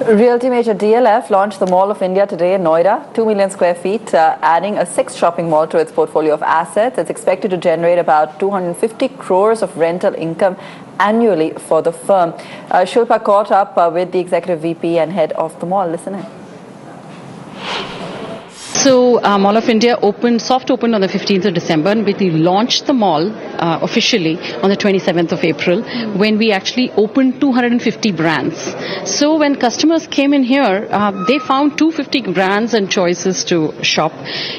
Realty major DLF launched the Mall of India today in Noida, 2 million square feet, adding a sixth shopping mall to its portfolio of assets. It's expected to generate about 250 crores of rental income annually for the firm. Shilpa caught up with the executive VP and head of the mall. Listen in. So Mall of India soft opened on the 15th of December, and we launched the mall officially on the 27th of April, when we actually opened 250 brands. So when customers came in here, they found 250 brands and choices to shop.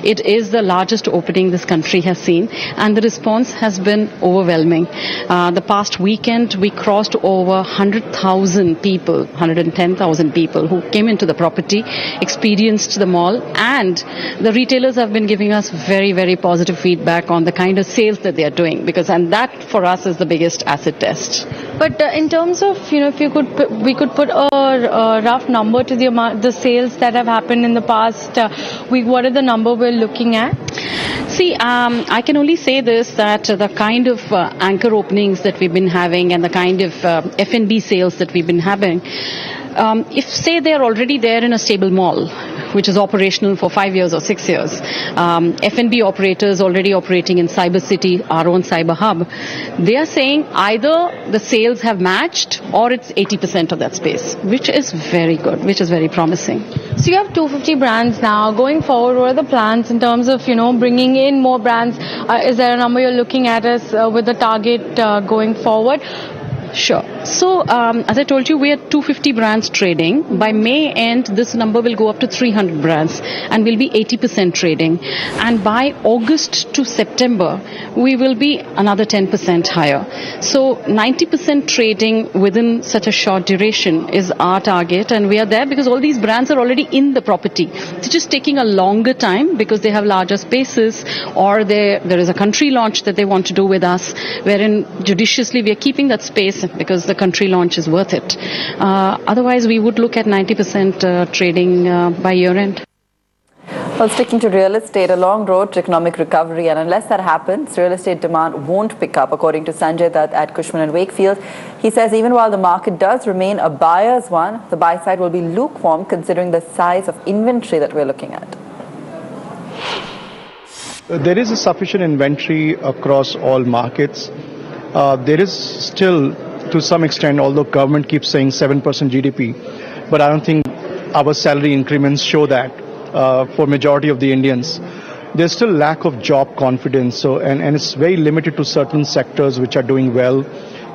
It is the largest opening this country has seen, and the response has been overwhelming. The past weekend, we crossed over 100,000 people, 110,000 people who came into the property, experienced the mall, and the retailers have been giving us very, very positive feedback on the kind of sales that they are doing, and that for us is the biggest asset test. But in terms of, if we could put a rough number to the sales that have happened in the past week, what are the number we're looking at? See, I can only say this, that the kind of anchor openings that we've been having and the kind of F&B sales that we've been having, if say they're already there in a stable mall, which is operational for 5 years or 6 years, F&B operators already operating in Cyber City, our own cyber hub, they are saying either the sales have matched or it's 80% of that space, which is very good, which is very promising. So you have 250 brands now. Going forward, what are the plans in terms of, bringing in more brands? Is there a number you're looking at as with the target going forward? Sure. So, as I told you, we are 250 brands trading. By May end, this number will go up to 300 brands and will be 80% trading. And by August to September, we will be another 10% higher. So, 90% trading within such a short duration is our target. And we are there because all these brands are already in the property. It's just taking a longer time because they have larger spaces, or there is a country launch that they want to do with us, wherein judiciously we are keeping that space because the country launch is worth it. Otherwise, we would look at 90% trading by year end. Well, sticking to real estate, a long road to economic recovery, and unless that happens, real estate demand won't pick up, according to Sanjay Dutt at Cushman & Wakefield. He says even while the market does remain a buyer's one, the buy side will be lukewarm considering the size of inventory that we're looking at. There is a sufficient inventory across all markets. There is still, to some extent, although government keeps saying 7% GDP, but I don't think our salary increments show that for majority of the Indians. There's still lack of job confidence, so and it's very limited to certain sectors which are doing well.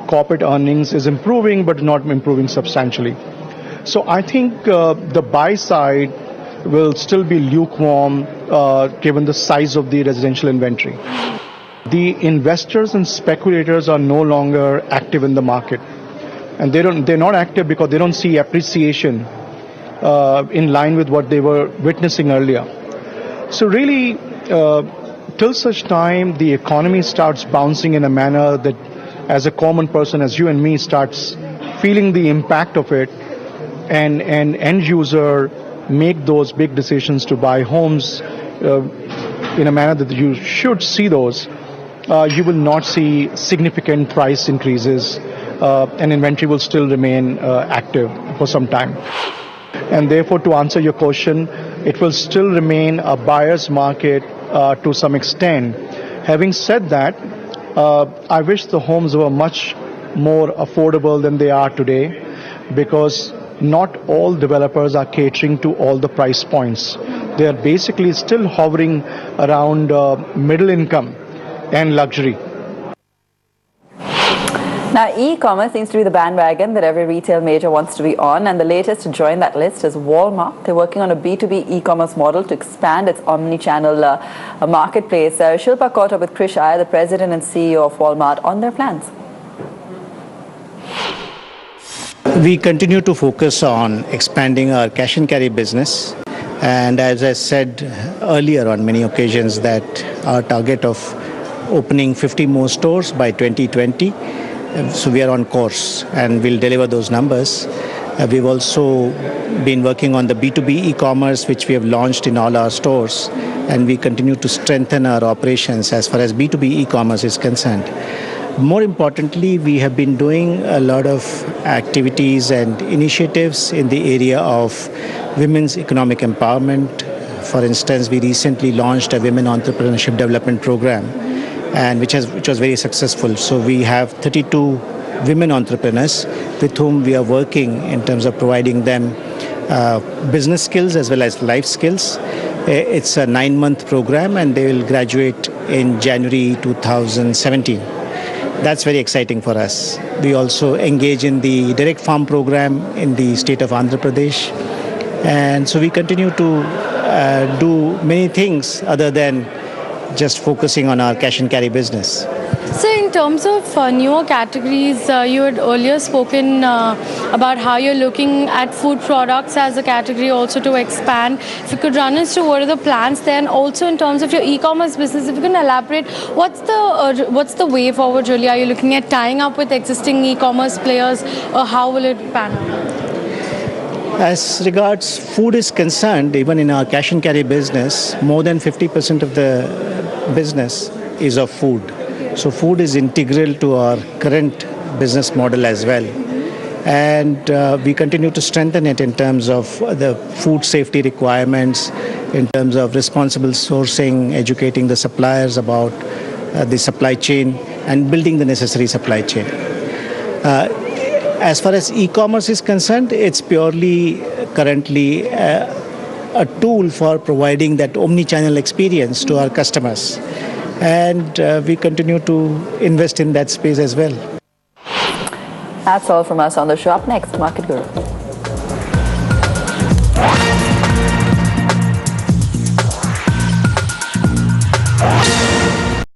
Corporate earnings is improving, but not improving substantially. So I think the buy side will still be lukewarm given the size of the residential inventory. The investors and speculators are no longer active in the market, and they're not active because they don't see appreciation in line with what they were witnessing earlier. So really, till such time the economy starts bouncing in a manner that, as a common person, as you and me, starts feeling the impact of it, and end user make those big decisions to buy homes in a manner that you should see those. You will not see significant price increases, and inventory will still remain active for some time. And therefore, to answer your question, it will still remain a buyer's market to some extent. Having said that, I wish the homes were much more affordable than they are today, because not all developers are catering to all the price points. They are basically still hovering around middle income and luxury. Now, e-commerce seems to be the bandwagon that every retail major wants to be on, and the latest to join that list is Walmart. They're working on a B2B e-commerce model to expand its omni-channel marketplace. Shilpa caught up with Krish Iyer, the president and CEO of Walmart, on their plans. We continue to focus on expanding our cash and carry business, and as I said earlier on many occasions, that our target of opening 50 more stores by 2020. So we are on course and we'll deliver those numbers. We've also been working on the B2B e-commerce, which we have launched in all our stores, and we continue to strengthen our operations as far as B2B e-commerce is concerned. More importantly, we have been doing a lot of activities and initiatives in the area of women's economic empowerment. For instance, we recently launched a women entrepreneurship development program, and which was very successful. So we have 32 women entrepreneurs with whom we are working in terms of providing them business skills as well as life skills. It's a 9-month program, and they will graduate in January 2017. That's very exciting for us. We also engage in the direct farm program in the state of Andhra Pradesh. And so we continue to do many things other than just focusing on our cash and carry business. So in terms of newer categories, you had earlier spoken about how you're looking at food products as a category also to expand. If you could run us through what are the plans there, and also in terms of your e-commerce business, if you can elaborate, what's the way forward really? Are you looking at tying up with existing e-commerce players, or how will it pan out? As regards food is concerned, even in our cash and carry business, more than 50% of the business is of food. So food is integral to our current business model as well. And we continue to strengthen it in terms of the food safety requirements, in terms of responsible sourcing, educating the suppliers about the supply chain, and building the necessary supply chain. As far as e-commerce is concerned, it's purely currently a tool for providing that omni-channel experience to our customers. And we continue to invest in that space as well. That's all from us on the show. Up next, Market Guru.